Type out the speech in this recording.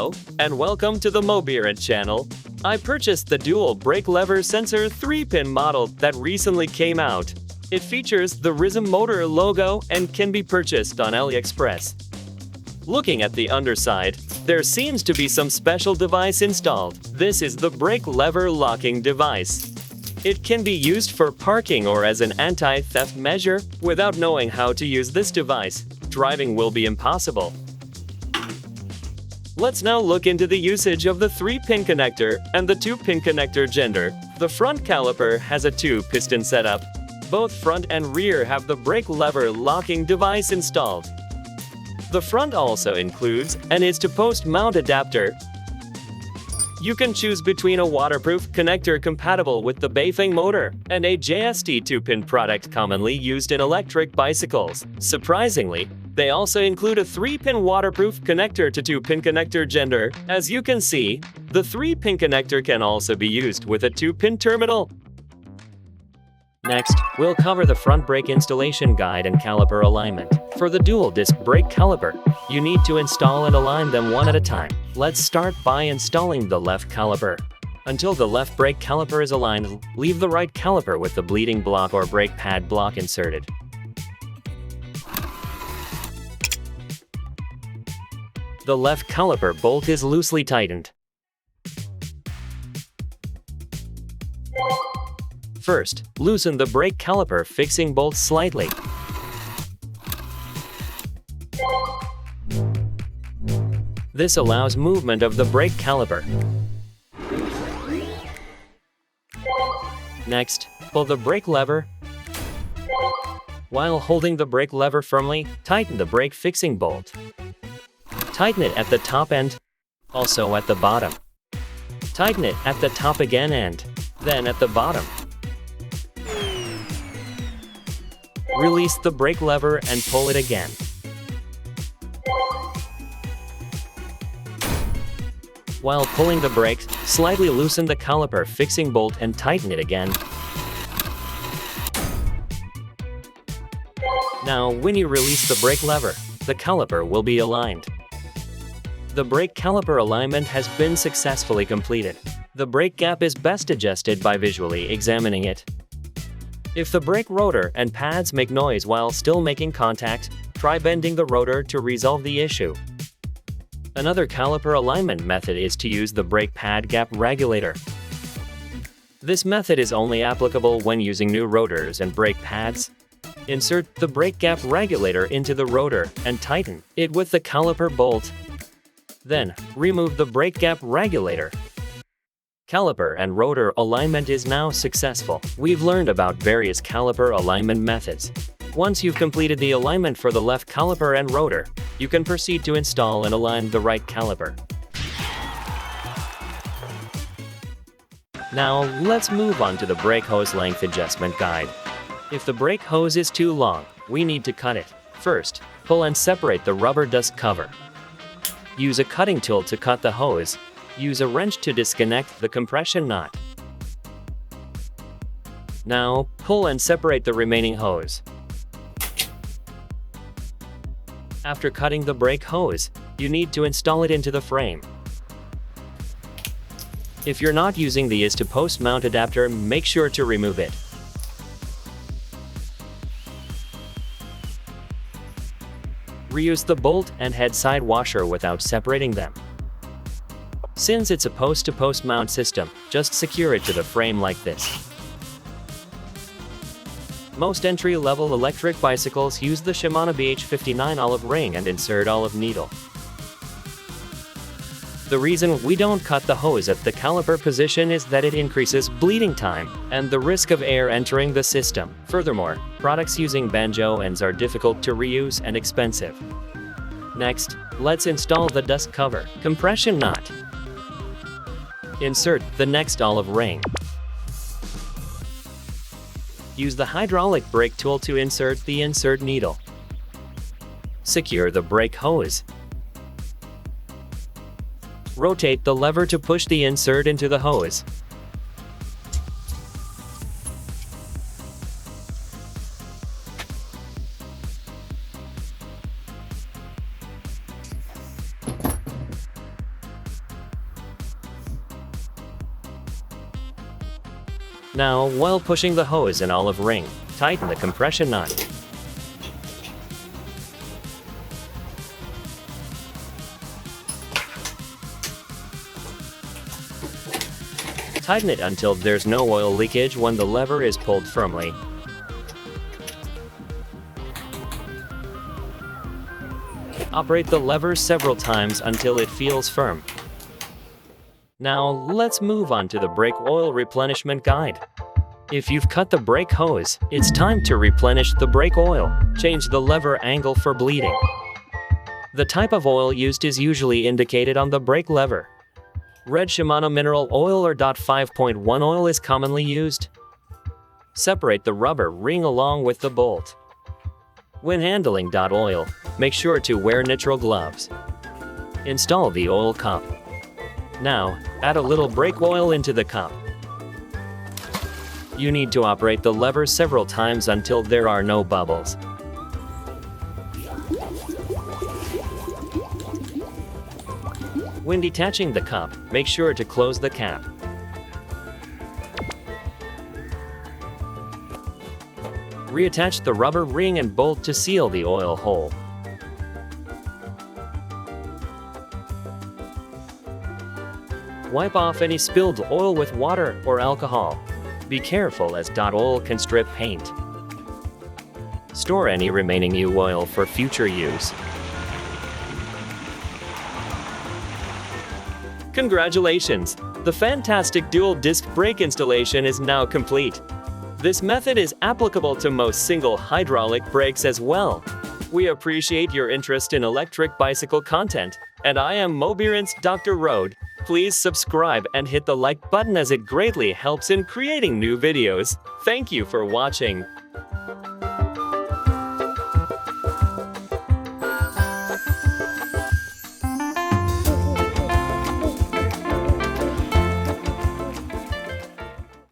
Hello, and welcome to the Mobirit channel. I purchased the dual brake lever sensor 3-pin model that recently came out. It features the HALLOMOTOR logo and can be purchased on Aliexpress. Looking at the underside, there seems to be some special device installed. This is the brake lever locking device. It can be used for parking or as an anti-theft measure. Without knowing how to use this device, driving will be impossible. Let's now look into the usage of the 3-pin connector and the 2-pin connector gender. The front caliper has a 2-piston setup. Both front and rear have the brake lever locking device installed. The front also includes an is-to-post mount adapter. You can choose between a waterproof connector compatible with the Bafang motor and a JST 2-pin product commonly used in electric bicycles. Surprisingly, they also include a 3-pin waterproof connector to 2-pin connector gender. As you can see, the 3-pin connector can also be used with a 2-pin terminal. Next, we'll cover the front brake installation guide and caliper alignment. For the dual disc brake caliper, you need to install and align them one at a time. Let's start by installing the left caliper. Until the left brake caliper is aligned, leave the right caliper with the bleeding block or brake pad block inserted. The left caliper bolt is loosely tightened. First, loosen the brake caliper fixing bolt slightly. This allows movement of the brake caliper. Next, pull the brake lever. While holding the brake lever firmly, tighten the brake fixing bolt. Tighten it at the top end, also at the bottom. Tighten it at the top again and then at the bottom. Release the brake lever and pull it again. While pulling the brake, slightly loosen the caliper fixing bolt and tighten it again. Now, when you release the brake lever, the caliper will be aligned. The brake caliper alignment has been successfully completed. The brake gap is best adjusted by visually examining it. If the brake rotor and pads make noise while still making contact, try bending the rotor to resolve the issue. Another caliper alignment method is to use the brake pad gap regulator. This method is only applicable when using new rotors and brake pads. Insert the brake gap regulator into the rotor and tighten it with the caliper bolt. Then, remove the brake gap regulator. Caliper and rotor alignment is now successful. We've learned about various caliper alignment methods. Once you've completed the alignment for the left caliper and rotor, you can proceed to install and align the right caliper. Now, let's move on to the brake hose length adjustment guide. If the brake hose is too long, we need to cut it. First, pull and separate the rubber dust cover. Use a cutting tool to cut the hose. Use a wrench to disconnect the compression knot. Now, pull and separate the remaining hose. After cutting the brake hose, you need to install it into the frame. If you're not using the is-to-post mount adapter, make sure to remove it. Reuse the bolt and head side washer without separating them. Since it's a post-to-post mount system, just secure it to the frame like this. Most entry-level electric bicycles use the Shimano BH59 olive ring and insert olive needle. The reason we don't cut the hose at the caliper position is that it increases bleeding time and the risk of air entering the system. Furthermore, products using banjo ends are difficult to reuse and expensive. Next, let's install the dust cover compression knot. Insert the next olive ring. Use the hydraulic brake tool to insert the insert needle. Secure the brake hose. Rotate the lever to push the insert into the hose. Now, while pushing the hose in olive ring, tighten the compression nut. Tighten it until there's no oil leakage when the lever is pulled firmly. Operate the lever several times until it feels firm. Now, let's move on to the brake oil replenishment guide. If you've cut the brake hose, it's time to replenish the brake oil. Change the lever angle for bleeding. The type of oil used is usually indicated on the brake lever. Red Shimano mineral oil or .5.1 oil is commonly used. Separate the rubber ring along with the bolt. When handling .oil, make sure to wear nitrile gloves. Install the oil cup. Now, add a little brake oil into the cup. You need to operate the lever several times until there are no bubbles. When detaching the cup, make sure to close the cap. Reattach the rubber ring and bolt to seal the oil hole. Wipe off any spilled oil with water or alcohol. Be careful as .oil can strip paint. Store any remaining U-oil for future use. Congratulations! The fantastic dual disc brake installation is now complete. This method is applicable to most single hydraulic brakes as well. We appreciate your interest in electric bicycle content, and I am Mobiran's Dr. Road. Please subscribe and hit the like button as it greatly helps in creating new videos. Thank you for watching.